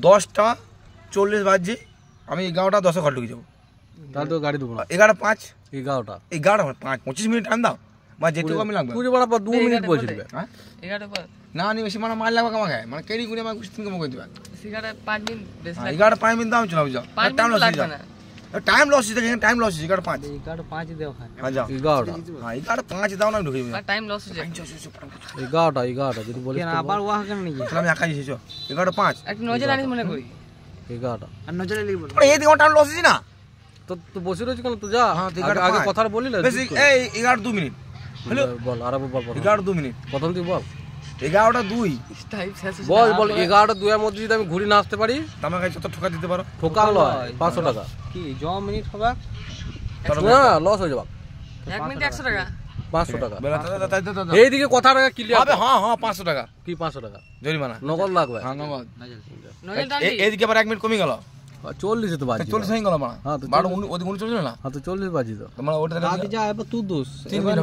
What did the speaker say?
10টা 40 বাজছে, আমি 11টা 10 ঘর ঢুকে যাবো। তাহলে তো গাড়ি দেবো না। 11:05 11টা 5 মিনিট টাইম দাও, মানে যেটুকু আমি লাগবে। তুই বড় 2 মিনিট বলছিস। হ্যাঁ 11টা পর না নি বেশি মানে মাল লাগবে আমাকে, মানে কেড়ি গুনি আমাকে কুস্তিন কম করে দিবা। 5 মিনিট বেশি লাগবে। 11:05 মিনিট দাও চলে যাও, টাইম লস হয়ে যাবে। টাইম লস হয়ে যাবে, টাইম লস 11:05 দেও হ্যাঁ যাও 11টা। হ্যাঁ 11:05 দাও না ঢুকে যাবে। টাইম লস হয়ে যাবে। 11টা যদি বলিস কেন আবার ওয়া কেন নিয়ে তাহলে আমি একাই এসেছো 11:05 একটা নজর আনিস মনে করি 11টা। আর নজরে লিখব আরে এই দিকে টাইম লস হচ্ছে না তো তুই বসে রয়েছিস কেন? তুই যা আগে কথা বলি না বেশি। এই 11:02 মিনিট হ্যালো বল, আর বল 11:02 মিনিট প্রথম তুই বল 11:02 টাইম শেষ বল 11টা 2 এর মধ্যে যদি আমি ঘুরি না আসতে পারি তোমার কাছে কত ঠকা দিতে পারো? ঠোকা হলো 500 টাকা। কি জ মিনিট হবে না লস হয়ে যাবে। 1 মিনিটে 100 টাকা 500 টাকা। বেলা দাদা এইদিকে কথাটা ক্লিয়ার আবে হ্যাঁ 500 টাকা কি 500 টাকা জরিমানা নগদ লাগবে। হ্যাঁ নগদ। নজর ডালি এইদিকে আবার 1 মিনিট কমে গেল, 40 তো বাজি 40 হয়ে গেল মানে। হ্যাঁ তো 12 ওদিকে 39 না, হ্যাঁ তো 40 বাজি তো মানে ওটা যা এবার তুই দোষ 3 মিনিট